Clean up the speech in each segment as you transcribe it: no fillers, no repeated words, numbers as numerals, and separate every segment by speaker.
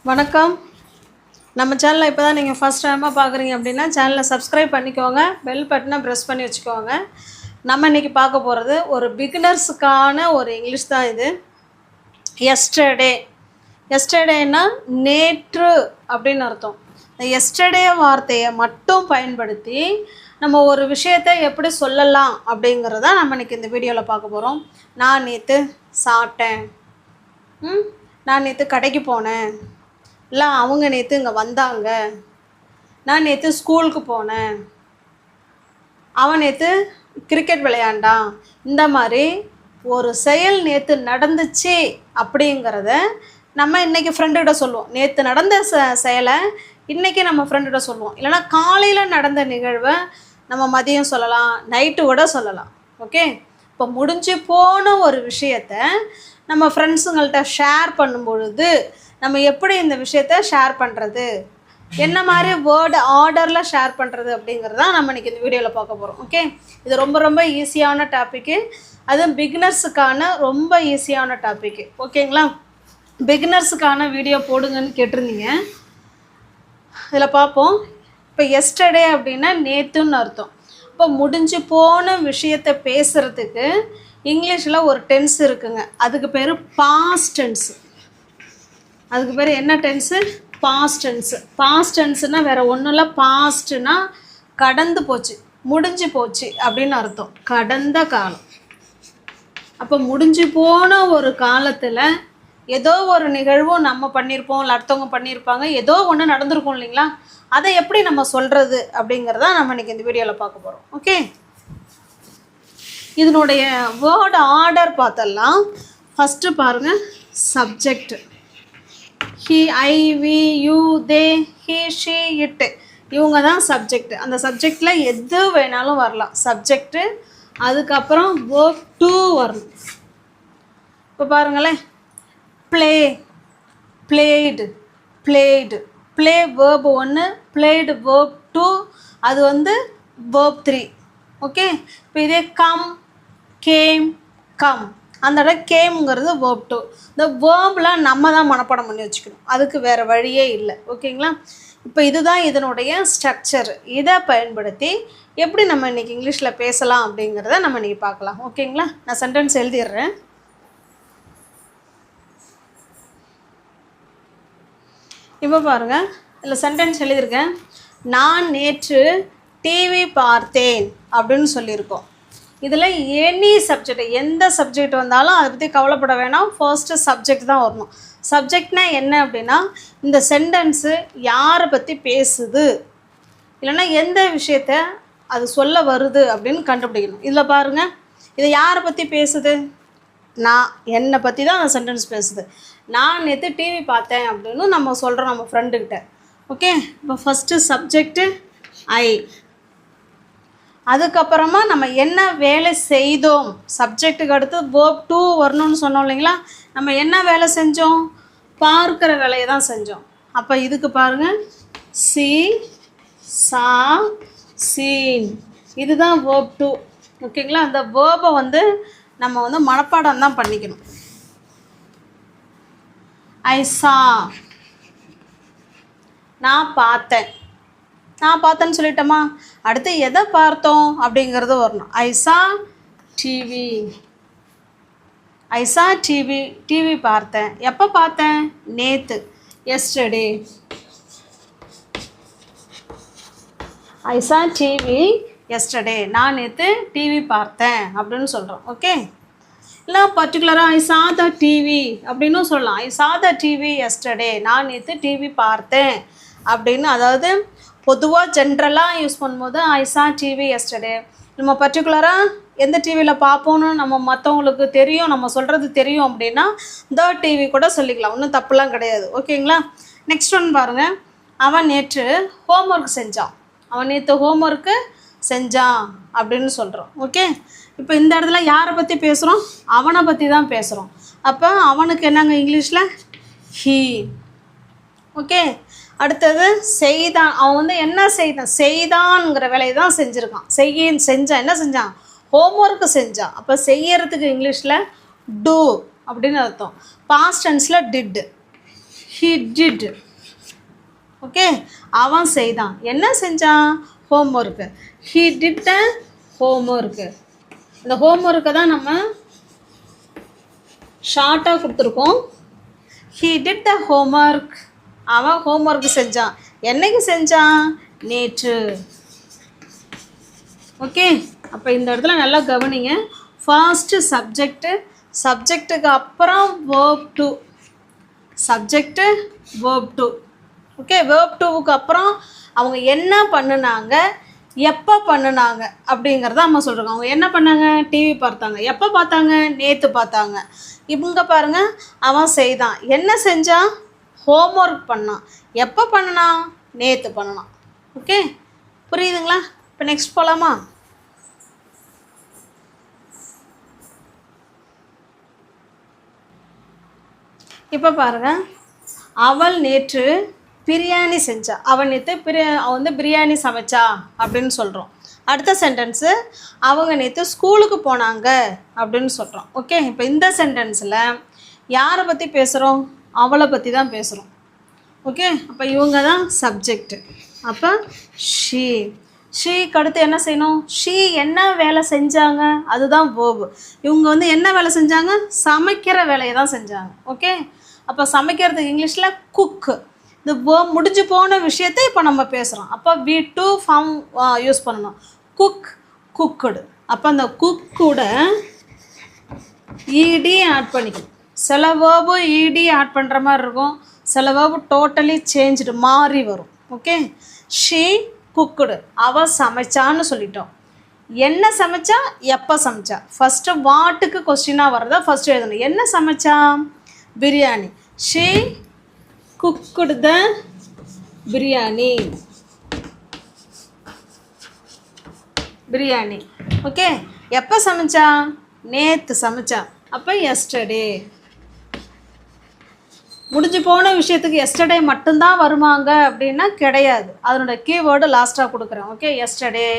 Speaker 1: வணக்கம். நம்ம சேனலை இப்போ தான் நீங்கள் ஃபஸ்ட் டைமாக பார்க்குறீங்க அப்படின்னா சேனலை சப்ஸ்கிரைப் பண்ணிக்கோங்க, பெல் பட்டனை ப்ரெஸ் பண்ணி வச்சுக்கோங்க. நம்ம இன்றைக்கி பார்க்க போகிறது ஒரு பிகினர்ஸுக்கான ஒரு இங்கிலீஷ் தான் இது. எஸ்டர்டேனா நேற்று அப்படின்னு அர்த்தம். இந்த எஸ்டர்டே வார்த்தையை மட்டும் பயன்படுத்தி நம்ம ஒரு விஷயத்தை எப்படி சொல்லலாம் அப்படிங்கிறத நம்ம இன்றைக்கி இந்த வீடியோவில் பார்க்க போகிறோம். நான் நேற்று சாப்பிட்டேன், நான் நேற்று கடைக்கு போனேன், இல்லை அவங்க நேற்று இங்கே வந்தாங்க, நான் நேற்று ஸ்கூலுக்கு போனேன், அவன் நேற்று கிரிக்கெட் விளையாண்டான். இந்த மாதிரி ஒரு செயல் நேற்று நடந்துச்சு அப்படிங்கிறத நம்ம இன்றைக்கி ஃப்ரெண்டுகிட்ட சொல்லுவோம். நேற்று நடந்த செயலை இன்றைக்கி நம்ம ஃப்ரெண்டுகிட்ட சொல்லுவோம். இல்லைனா காலையில் நடந்த நிகழ்வை நம்ம மதியம் சொல்லலாம், நைட்டு கூட சொல்லலாம். ஓகே, இப்போ முடிஞ்சு போன ஒரு விஷயத்தை நம்ம ஃப்ரெண்ட்ஸுங்கள்ட்ட ஷேர் பண்ணும்பொழுது நம்ம எப்படி இந்த விஷயத்த ஷேர் பண்ணுறது, என்ன மாதிரி வேர்டு ஆர்டரில் ஷேர் பண்ணுறது அப்படிங்கிறதான் நம்ம இன்றைக்கி இந்த வீடியோவில் பார்க்க போகிறோம். ஓகே, இது ரொம்ப ரொம்ப ஈஸியான டாப்பிக்கு, அதுவும் பிகினர்ஸுக்கான ரொம்ப ஈஸியான டாப்பிக்கு. ஓகேங்களா, பிகினர்ஸுக்கான வீடியோ போடுங்கன்னு கேட்டிருந்தீங்க. இதில் பார்ப்போம். இப்போ எஸ்டர்டே அப்படின்னா நேற்றுன்னு அர்த்தம். இப்போ முடிஞ்சு போன விஷயத்தை பேசுகிறதுக்கு இங்கிலீஷில் ஒரு டென்ஸ் இருக்குங்க, அதுக்கு பேர் பாஸ்ட் டென்ஸு. அதுக்கு பேர் என்ன டென்ஸு? Past tense. பாஸ்ட் டென்ஸுனால் வேறு ஒன்றும் இல்லை, பாஸ்ட்னா கடந்து போச்சு, முடிஞ்சு போச்சு அப்படின்னு அர்த்தம், கடந்த காலம். அப்போ முடிஞ்சு போன ஒரு காலத்தில் ஏதோ ஒரு நிகழ்வும் நம்ம பண்ணியிருப்போம், இல்லை அடுத்தவங்க பண்ணியிருப்பாங்க, ஏதோ ஒன்று நடந்திருக்கும் இல்லைங்களா, அதை எப்படி நம்ம சொல்கிறது அப்படிங்கிறத நம்ம இன்றைக்கி இந்த வீடியோவில் பார்க்க போகிறோம். ஓகே, இதனுடைய வேர்டு ஆர்டர் பார்த்தலாம். ஃபஸ்ட்டு பாருங்கள், subject. He, I, we, you, they, he, she, it, இவங்க தான் சப்ஜெக்ட். அந்த சப்ஜெக்டில் எது வேணாலும் வரலாம் சப்ஜெக்டு. அதுக்கப்புறம் வேர்ப் டு வரணும். இப்போ பாருங்களேன், play, blade, blade, play verb 1, blade verb 2, அது வேர்ப் 3. ஓகே, இப்போ இதே கம், கேம், கம், அந்த இடம் கேம்ங்கிறது வேர்ப் 2. இந்த வேர்ப்லாம் நம்ம தான் மனப்பாடம் பண்ணி வச்சுக்கணும், அதுக்கு வேறு வழியே இல்லை. ஓகேங்களா, இப்போ இதுதான் இதனுடைய ஸ்ட்ரக்சர். இதை பயன்படுத்தி எப்படி நம்ம இன்றைக்கி இங்கிலீஷில் பேசலாம் அப்படிங்கிறத நம்ம இன்றைக்கி பார்க்கலாம். ஓகேங்களா, நான் சென்டென்ஸ் எழுதிடுறேன். இப்போ பாருங்கள், இதில் சென்டென்ஸ் எழுதியிருக்கேன். நான் நேற்று டிவி பார்த்தேன் அப்படின்னு சொல்லியிருக்கோம். இதில் எனி சப்ஜெக்ட், எந்த சப்ஜெக்ட் வந்தாலும் அதை பற்றி கவலைப்பட வேணாம், ஃபர்ஸ்ட்டு சப்ஜெக்ட் தான் வரணும். சப்ஜெக்ட்னால் என்ன அப்படின்னா, இந்த சென்டென்ஸு யாரை பற்றி பேசுது, இல்லைன்னா எந்த விஷயத்த அது சொல்ல வருது அப்படின்னு கண்டுபிடிக்கணும். இதில் பாருங்கள், இதை யாரை பற்றி பேசுது? நான், என்னை பற்றி தான் அந்த சென்டென்ஸ் பேசுது. நான் நேற்று டிவி பார்த்தேன் அப்படின்னு நம்ம சொல்கிறோம் நம்ம ஃப்ரெண்டுக்கிட்ட. ஓகே, இப்போ ஃபஸ்ட்டு சப்ஜெக்டு ஐ, அதுக்கப்புறமா நம்ம என்ன வேலை செய்தோம், சப்ஜெக்ட்டுக்கு அடுத்து வேர்ப் 2 வரணும்னு சொன்னோம் இல்லைங்களா, நம்ம என்ன வேலை செஞ்சோம், பார்க்குற வேலையை தான் செஞ்சோம். அப்போ இதுக்கு பாருங்கள், சி, சா, சீன், இதுதான் வேர்ப் 2. ஓகேங்களா, அந்த வேர்பை நம்ம மனப்பாடம் தான் பண்ணிக்கணும். ஐ சா, நான் பார்த்தேன், நான் பார்த்தேன்னு சொல்லிட்டோமா, அடுத்து எதை பார்த்தோம் அப்படிங்கிறது வரணும். ஐ சா டிவி, ஐ சா டிவி, டிவி பார்த்தேன். எப்போ பார்த்தேன்? நேற்று, எஸ்டர்டே. ஐ சா டிவி எஸ்டர்டே, நான் நேற்று டிவி பார்த்தேன் அப்படின்னு சொல்கிறோம். ஓகே, இல்லை பர்டிகுலராக ஐ சா த டிவி அப்படின்னும் சொல்லலாம். ஐ சா த டிவி எஸ்டர்டே, நான் நேற்று டிவி பார்த்தேன் அப்படின்னு. அதாவது பொதுவாக ஜென்ரலாக யூஸ் பண்ணும்போது ஐ சா டிவி எஸ்டர்டே. நம்ம பர்டிகுலராக எந்த டிவியில் பார்ப்போன்னு நம்ம மற்றவங்களுக்கு தெரியும், நம்ம சொல்கிறது தெரியும் அப்படின்னா த டிவி கூட சொல்லிக்கலாம், ஒன்றும் தப்புலாம் கிடையாது. ஓகேங்களா, நெக்ஸ்ட் ஒன் பாருங்கள். அவன் நேற்று ஹோம்ஒர்க் செஞ்சான், அவன் நேற்று ஹோம்ஒர்க்கு செஞ்சான் அப்படின்னு சொல்கிறோம். ஓகே, இப்போ இந்த இடத்துல யாரை பற்றி பேசுகிறோம்? அவனை பற்றி தான் பேசுகிறோம். அப்போ அவனுக்கு என்னங்க இங்கிலீஷில்? ஹீ. ஓகே, அடுத்தது செய்தான். அவன் என்ன செய்தான்? செய்தான்ங்கிற வேலையை தான் செஞ்சுருக்கான். செஞ்சான், என்ன செஞ்சான்? ஹோம்ஒர்க்கு செஞ்சான். அப்போ செய்யறதுக்கு இங்கிலீஷில் டூ அப்படின்னு அர்த்தம். பாஸ்ட் டென்ஸில் டிட். he did. ஓகே, அவன் செய்தான். என்ன செஞ்சான்? Homework. he did the homework. இந்த ஹோம்ஒர்க்கை தான் நம்ம ஷார்ட்டாக கொடுத்துருக்கோம். he did the homework. அவன் ஹோம்ஒர்க்கு செஞ்சான். என்னைக்கு செஞ்சான்? நேற்று. ஓகே, அப்போ இந்த இடத்துல நல்லா கவனிங்க. ஃபர்ஸ்ட்டு சப்ஜெக்ட்டுக்கு அப்புறம் verb to. Subject verb to. Okay, verb toவுக்கு அப்புறம் அவங்க என்ன பண்ணினாங்க, எப்போ பண்ணினாங்க அப்படிங்கிறத நம்ம சொல்கிறோம். அவங்க என்ன பண்ணாங்க? டிவி பார்த்தாங்க. எப்போ பார்த்தாங்க? நேற்று பார்த்தாங்க. இவங்க பாருங்கள், அவன் செய்தான். என்ன செஞ்சான்? ஹோம்ஒர்க் பண்ணான். எப்போ பண்ணினான்? நேற்று பண்ணினான். ஓகே, புரியுதுங்களா? இப்போ நெக்ஸ்ட் போகலாமா? இப்போ பாருங்கள், அவள் நேற்று பிரியாணி செஞ்சா. அவள் நேற்று அவன் பிரியாணி சமைச்சா அப்படின்னு சொல்கிறோம். அடுத்த சென்டென்ஸு, அவங்க நேற்று ஸ்கூலுக்கு போனாங்க அப்படின்னு சொல்கிறோம். ஓகே, இப்போ இந்த சென்டென்ஸில் யாரை பற்றி பேசுகிறோம்? அவளை பற்றி தான் பேசுகிறோம். ஓகே, அப்போ இவங்க தான் சப்ஜெக்ட். அப்போ ஷீக்கு அடுத்து என்ன செய்யணும்? ஷீ என்ன வேலை செஞ்சாங்க? அதுதான் verb. இவங்க என்ன வேலை செஞ்சாங்க? சமைக்கிற வேலையை தான் செஞ்சாங்க. ஓகே, அப்போ சமைக்கிறதுக்கு இங்கிலீஷில் குக். இந்த verb முடிஞ்சு போன விஷயத்தை இப்போ நம்ம பேசுகிறோம். அப்போ we to ஃபார்ம் யூஸ் பண்ணணும். Cook, cooked. அப்போ அந்த குக்கூட ed ஆட் பண்ணிக்கணும். சில verb ed ஆட் பண்ணுற மாதிரி இருக்கும், சில verb டோட்டலி சேஞ்சுடு, மாறி வரும். Okay, she cooked. அவள் சமைச்சான்னு சொல்லிட்டோம். என்ன சமைச்சா, எப்போ சமைச்சா? ஃபஸ்ட்டு வாட்டுக்கு கொஸ்டினாக வர்றதா ஃபஸ்ட்டு எழுதணும். என்ன சமைச்சா? Biryani. She cooked the biryani. Biryani. Okay, எப்போ சமைச்சா? நேற்று சமைச்சா. அப்போ எஸ்டர்டே. முடிஞ்சு போன விஷயத்துக்கு எஸ்டர்டே மட்டும்தான் வருவாங்க அப்படின்னா கிடையாது. அதனோட கீவேர்டு லாஸ்ட்டாக கொடுக்குறேன். Okay, yesterday,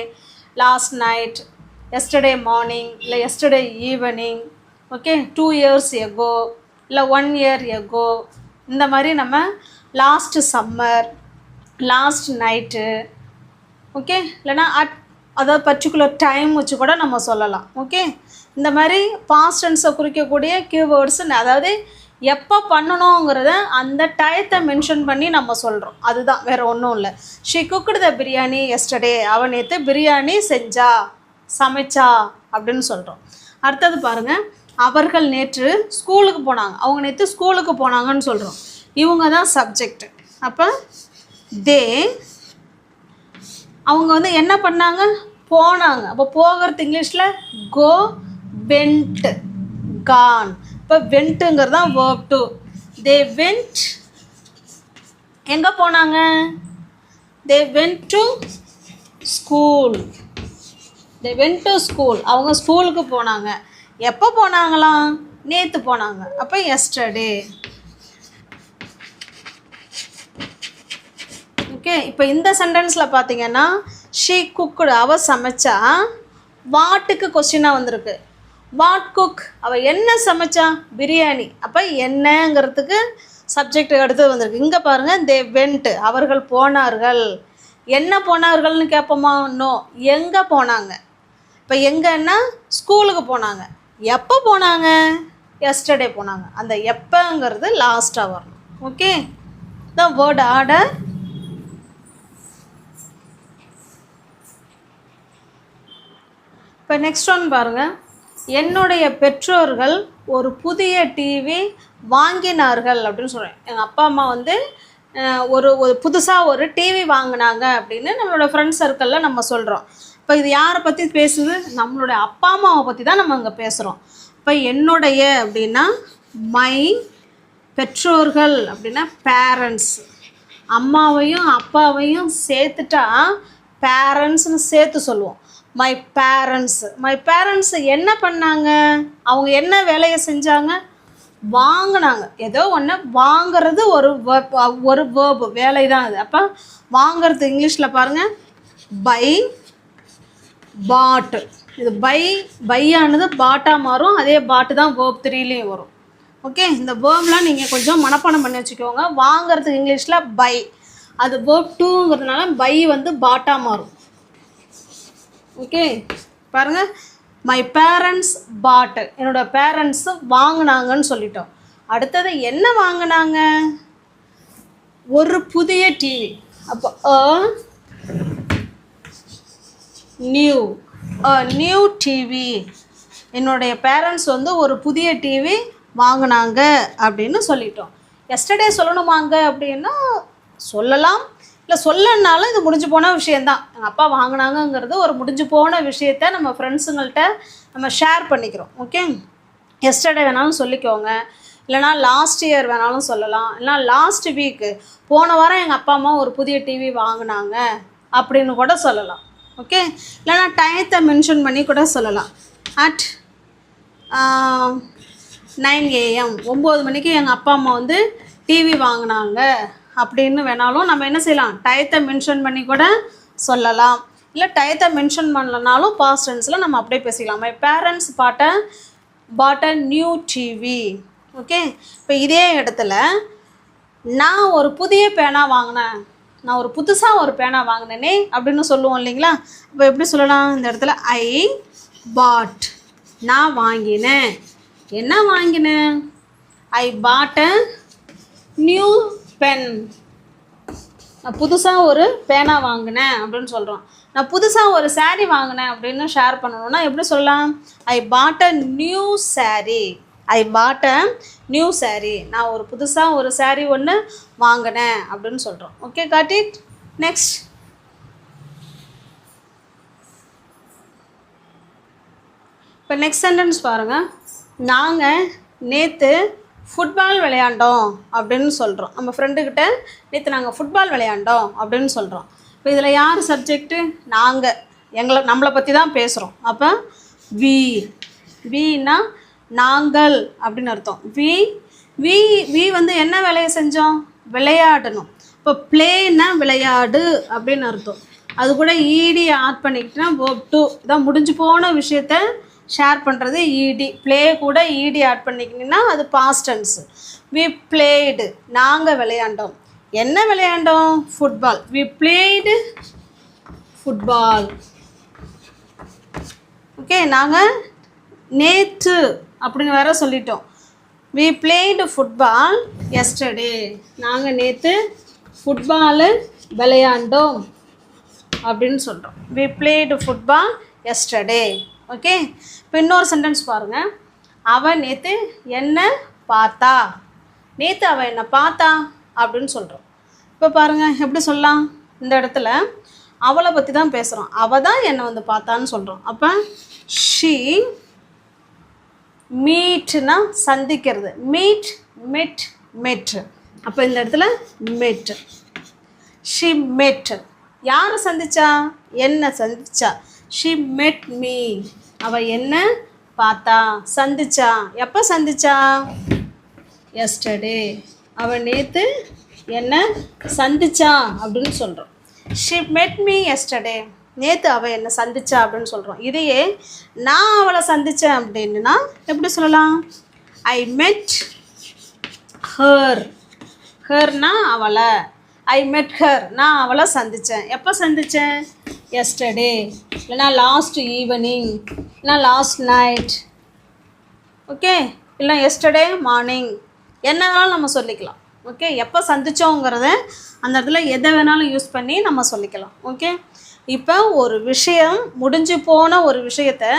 Speaker 1: last night, yesterday morning, இல்லை yesterday evening. Okay, 2 years ago, இல்லை 1 year ago. இந்த மாதிரி நம்ம last summer, last night. Okay, இல்லைனா அதாவது பர்டிகுலர் டைம் வச்சு கூட நம்ம சொல்லலாம். ஓகே, இந்த மாதிரி பாஸ்ட் டென்ஸை குறிக்கக்கூடிய கீவேர்ட்ஸ், அதாவது எப்போ பண்ணணுங்கிறத அந்த டயத்தை மென்ஷன் பண்ணி நம்ம சொல்கிறோம். அதுதான், வேறு ஒன்றும் இல்லை. She cooked the biryani yesterday. அவன் நேற்று பிரியாணி செஞ்சா, சமைச்சா அப்படின்னு சொல்கிறோம். அடுத்தது பாருங்கள், அவர்கள் நேற்று ஸ்கூலுக்கு போனாங்க. அவங்க நேற்று ஸ்கூலுக்கு போனாங்கன்னு சொல்கிறோம். இவங்க தான் சப்ஜெக்ட். அப்போ தே, அவங்க என்ன பண்ணாங்க? போனாங்க. அப்போ போகிறது இங்கிலீஷில் கோ, வெண்ட், கான். இப்போ வெண்ட்டுங்கிறது தான் verb to. தே வெண்ட், எங்கே போனாங்க? They went to school. They went to school. அவங்க ஸ்கூலுக்கு போனாங்க. எப்போ போனாங்களாம்? நேற்று போனாங்க. அப்போ எஸ்டர்டே. ஓகே, இப்போ இந்த சென்டென்ஸில் பார்த்தீங்கன்னா ஷீ குக்குடு, அவள் சமைச்சா. வாட்டுக்கு கொஸ்டினாக வந்திருக்கு. வாட் குக், அவள் என்ன சமைச்சா? பிரியாணி. அப்போ என்னங்கிறதுக்கு சப்ஜெக்ட் அடுத்து வந்திருக்கு. இங்கே பாருங்கள், தே வெண்ட், அவர்கள் போனார்கள். என்ன போனார்கள்னு கேட்போமா? நோ, எங்கே போனாங்க? இப்போ எங்கன்னா ஸ்கூலுக்கு போனாங்க. எப்போ போனாங்க? எஸ்டர்டே போனாங்க. அந்த எப்போங்கிறது லாஸ்ட்டாக வரணும். Okay, the word order. இப்போ நெக்ஸ்ட் ஒன் பாருங்கள், என்னுடைய பெற்றோர்கள் ஒரு புதிய டிவி வாங்கினார்கள் அப்படின்னு சொல்கிறேன். எங்கள் அப்பா அம்மா ஒரு புதுசாக ஒரு டிவி வாங்கினாங்க அப்படின்னு நம்மளோட ஃப்ரெண்ட்ஸ் சர்க்கிளில் நம்ம சொல்கிறோம். இப்போ இது யாரை பற்றி பேசுது? நம்மளுடைய அப்பா அம்மாவை பற்றி தான் நம்ம அங்கே பேசுகிறோம். இப்போ என்னுடைய அப்படின்னா மை, பெற்றோர்கள் அப்படின்னா பேரண்ட்ஸ். அம்மாவையும் அப்பாவையும் சேர்த்துட்டா பேரண்ட்ஸ்னு சேர்த்து சொல்லுவோம். மை பேரண்ட்ஸ் என்ன பண்ணாங்க? அவங்க என்ன வேலையை செஞ்சாங்க? வாங்கினாங்க. ஏதோ ஒன்று வாங்கிறது ஒரு வேர்பு, வேலை தான் அது. அப்போ வாங்கிறது இங்கிலீஷில் பாருங்கள், பை, பாட்டு. இது பையானது பாட்டாக மாறும். அதே பாட்டு தான் verb 3லேயும் வரும். ஓகே, இந்த வேர்ப்லாம் நீங்கள் கொஞ்சம் மனப்பாடம் பண்ணி வச்சுக்கோங்க. வாங்கிறதுக்கு இங்கிலீஷில் பை, அது வேர்ப் டூங்கிறதுனால பை வந்து பாட்டாக மாறும். ஓகே, பாருங்கள், மை பேரண்ட்ஸ் பாட், என்னோட பேரண்ட்ஸு வாங்கினாங்கன்னு சொல்லிட்டோம். அடுத்தது என்ன வாங்கினாங்க? ஒரு புதிய டிவி. அப்போ நியூ டிவி, என்னுடைய பேரண்ட்ஸ் வந்து ஒரு புதிய டிவி வாங்கினாங்க அப்படின்னு சொல்லிட்டோம். எஸ்டர்டே சொல்லணுமாங்க அப்படின்னா சொல்லலாம், இல்லை சொல்லனாலும் இது முடிஞ்சு போன விஷயந்தான். எங்கள் அப்பா வாங்கினாங்கங்கிறது ஒரு முடிஞ்சு போன விஷயத்த நம்ம ஃப்ரெண்ட்ஸுங்கள்கிட்ட நம்ம ஷேர் பண்ணிக்கிறோம். ஓகே, எஸ்டர்டே வேணாலும் சொல்லிக்கோங்க, இல்லைனா லாஸ்ட் இயர் வேணாலும் சொல்லலாம், இல்லைனா லாஸ்ட் வீக்கு போன வாரம் எங்கள் அப்பா அம்மா ஒரு புதிய டிவி வாங்கினாங்க அப்படின்னு கூட சொல்லலாம். ஓகே, இல்லைனா டயத்தை மென்ஷன் பண்ணி கூட சொல்லலாம். அட் 9 AM 9 மணிக்கு எங்கள் அப்பா அம்மா வந்து டிவி வாங்கினாங்க அப்படின்னு வேணாலும் நம்ம என்ன செய்யலாம், டயத்தை மென்ஷன் பண்ணி கூட சொல்லலாம். இல்லை டயத்தை மென்ஷன் பண்ணலனாலும் பாஸ்ட் டென்ஸில் நம்ம அப்படியே பேசிக்கலாம். My parents bought a new TV. Okay, இப்போ இதே இடத்துல நான் ஒரு புதிய பேனா வாங்கினேன், நான் ஒரு புதுசாக ஒரு பேனா வாங்கினேனே அப்படின்னு சொல்லுவோம் இல்லைங்களா? இப்போ எப்படி சொல்லலாம் இந்த இடத்துல? ஐ பாட், நான் வாங்கினேன். என்ன வாங்கினேன்? ஐ பாட் அ நியூ பென், நான் புதுசாக ஒரு பேனா வாங்கினேன் அப்படின்னு சொல்கிறோம். நான் புதுசாக ஒரு சாரீ வாங்கினேன் அப்படின்னு ஷேர் பண்ணணுன்னா எப்படி சொல்லலாம்? I bought a new sari, I bought a new sari, நான் ஒரு புதுசாக ஒரு சாரீ ஒன்று வாங்கினேன் அப்படின்னு சொல்கிறோம். Okay, got it. நெக்ஸ்ட், இப்போ நெக்ஸ்ட் சென்டென்ஸ் பாருங்கள். நாங்கள் நேற்று ஃபுட்பால் விளையாண்டோம் அப்படின்னு சொல்கிறோம். நம்ம ஃப்ரெண்டுக்கிட்ட நேற்று நாங்கள் ஃபுட்பால் விளையாண்டோம் அப்படின்னு சொல்கிறோம். இப்போ இதில் யார் சப்ஜெக்ட்டு? நாங்கள், நம்மளை பற்றி தான் பேசுகிறோம். அப்போ வீனா நாங்கள் அப்படின்னு அர்த்தம். வி வந்து என்ன வேலையை செஞ்சோம்? விளையாடணும். இப்போ ப்ளேன்னா விளையாடு அப்படின்னு அர்த்தம். அது கூட ஈடி ஆட் பண்ணிக்கிட்டோன்னா வேர்ப் டூ, இதான் முடிஞ்சு போன விஷயத்த ஷேர் பண்ணுறது ஈடி. ப்ளே கூட ஈடி ஆட் பண்ணிக்கிட்டிங்கன்னா அது பாஸ்ட் டென்ஸ். வி பிளேடு, நாங்கள் விளையாண்டோம். என்ன விளையாண்டோம்? Football. We played football. Okay, நாங்கள் நேற்று அப்படின்னு வேற சொல்லிட்டோம். வி பிளேடு ஃபுட்பால் எஸ்டர்டே, நாங்கள் நேற்று ஃபுட்பாலு விளையாண்டோம் அப்படின்னு சொல்கிறோம். We played football yesterday. Okay, இப்போ இன்னொரு சென்டென்ஸ் பாருங்கள். அவன் நேற்று என்ன பார்த்தா, நேற்று அவன் என்ன பார்த்தா அப்படின்னு சொல்கிறோம். இப்போ பாருங்கள் எப்படி சொல்லலாம்? இந்த இடத்துல அவளை பற்றி தான் பேசுகிறோம், அவள் தான் என்னை வந்து பார்த்தான்னு சொல்கிறோம். அப்போ ஷீ, மீட்னா சந்திக்கிறது, மெட். அப்போ இந்த இடத்துல மெட், ஷீ மெட். யாரை சந்திச்சா? என்ன சந்திச்சா? ஷீ மெட் மீ, அவள் என்ன பார்த்தா, சந்திச்சா. எப்போ சந்திச்சா? எஸ்டர்டே, அவள் நேற்று என்ன சந்திச்சா அப்படின்னு சொல்கிறோம். ஷீ மெட் மீ எஸ்டர்டே, நேற்று அவள் என்னை சந்திச்சா அப்படின்னு சொல்கிறோம். இதையே நான் அவளை சந்தித்தேன் அப்படின்னா எப்படி சொல்லலாம்? ஐ மெட் ஹர், ஹர்னா அவளை. ஐ மெட் ஹர், நான் அவளை சந்தித்தேன். எப்போ சந்தித்தேன்? எஸ்டர்டே, இல்லைனா லாஸ்ட் ஈவினிங், இல்லைனா லாஸ்ட் நைட். ஓகே, இல்லை எஸ்டர்டே மார்னிங், என்ன வேணாலும் நம்ம சொல்லிக்கலாம். ஓகே, எப்போ சந்தித்தோங்கிறத அந்த இடத்துல எதை வேணாலும் யூஸ் பண்ணி நம்ம சொல்லிக்கலாம். ஓகே, இப்போ ஒரு விஷயம் முடிஞ்சு போன ஒரு விஷயத்தை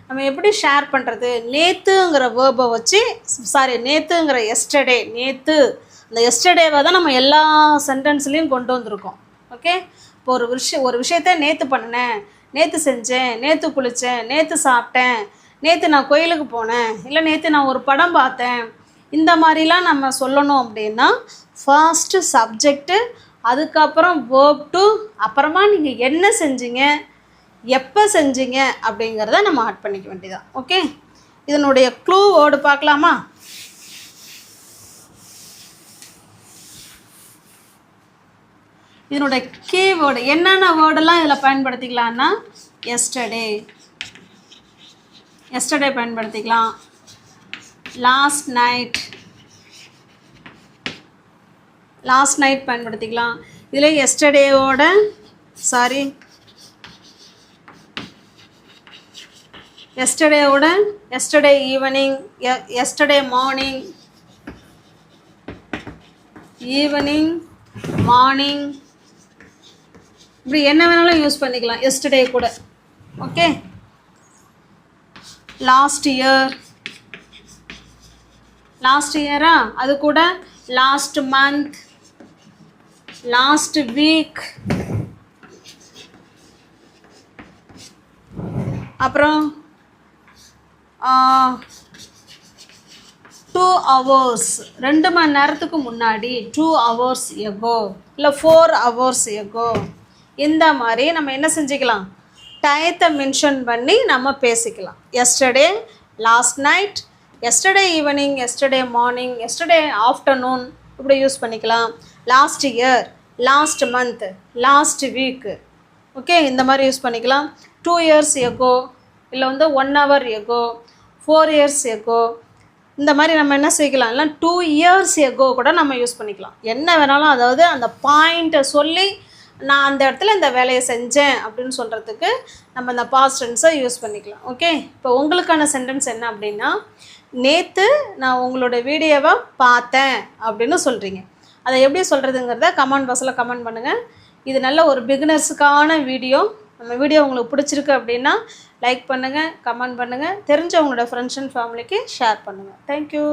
Speaker 1: நம்ம எப்படி ஷேர் பண்ணுறது? நேற்றுங்கிற வேர்பை வச்சு, நேற்றுங்கிற எஸ்டர்டே, நேற்று, அந்த எஸ்டர்டேவை தான் நம்ம எல்லா சென்டென்ஸ்லேயும் கொண்டு வந்திருக்கோம். ஓகே, இப்போ ஒரு விஷயத்த நேற்று பண்ணினேன், நேற்று செஞ்சேன், நேற்று குளித்தேன், நேற்று சாப்பிட்டேன், நேற்று நான் கோயிலுக்கு போனேன், இல்லை நேற்று நான் ஒரு படம் பார்த்தேன், இந்த மாதிரிலாம் நம்ம சொல்லணும் அப்படின்னா ஃபர்ஸ்ட்டு சப்ஜெக்ட்டு, அதுக்கப்புறம் வேர்ப் டூ, அப்புறமா நீங்கள் என்ன செஞ்சீங்க, எப்போ செஞ்சீங்க அப்படிங்கிறத நம்ம ஆட் பண்ணிக்க வேண்டியதான். ஓகே, இதனுடைய க்ளூ வேர்டு பார்க்கலாமா? இதனுடைய கீவேர்டு என்னென்ன வேர்டெல்லாம் இதில் பயன்படுத்திக்கலான்னா எஸ்டர்டே பயன்படுத்திக்கலாம், லாஸ்ட் நைட், லாஸ்ட் நைட் பயன்படுத்திக்கலாம். இதில் எஸ்டர்டேவோட எஸ்டர்டே ஈவினிங், எஸ்டர்டே மார்னிங், இப்படி என்ன வேணாலும் யூஸ் பண்ணிக்கலாம் எஸ்டர்டே கூட. ஓகே. லாஸ்ட் இயரா, அது கூட லாஸ்ட் மந்த், லாஸ்ட் வீக், அப்புறம் 2 hours 2 மணி நேரத்துக்கு முன்னாடி, 2 hours ago, இல்லை 4 hours ago. இந்த மாதிரி நம்ம என்ன செஞ்சுக்கலாம், டயத்தை மென்ஷன் பண்ணி நம்ம பேசிக்கலாம். Yesterday, last night, yesterday evening, yesterday morning, yesterday afternoon, இப்படி யூஸ் பண்ணிக்கலாம். Last year, last month, last week. Okay, இந்த மாதிரி யூஸ் பண்ணிக்கலாம். 2 years ago, இல்லை 1 hour ago, 4 years ago, இந்த மாதிரி நம்ம என்ன செய்யலாம், இல்லை 2 years ago கூட நம்ம யூஸ் பண்ணிக்கலாம். என்ன வேணாலும், அதாவது அந்த பாயிண்ட்டை சொல்லி நான் அந்த இடத்துல இந்த வேலையை செஞ்சேன் அப்படின்னு சொல்கிறதுக்கு நம்ம இந்த பாஸ்ட் டென்ஸை யூஸ் பண்ணிக்கலாம். ஓகே. இப்போ உங்களுக்கான சென்டென்ஸ் என்ன அப்படின்னா, நேற்று நான் உங்களோட வீடியோவை பார்த்தேன் அப்படின்னு சொல்கிறீங்க. அதை எப்படி சொல்கிறதுங்கிறத கமெண்ட் பாக்ஸில் கமெண்ட் பண்ணுங்கள். இது நல்ல ஒரு பிகினர்ஸுக்கான வீடியோ. நம்ம வீடியோ உங்களுக்கு பிடிச்சிருக்கு அப்படின்னா லைக் பண்ணுங்கள், கமெண்ட் பண்ணுங்கள், தெரிஞ்சவங்களோட ஃப்ரெண்ட்ஸ் அண்ட் ஃபேமிலிக்கு ஷேர் பண்ணுங்கள். தேங்க்யூ.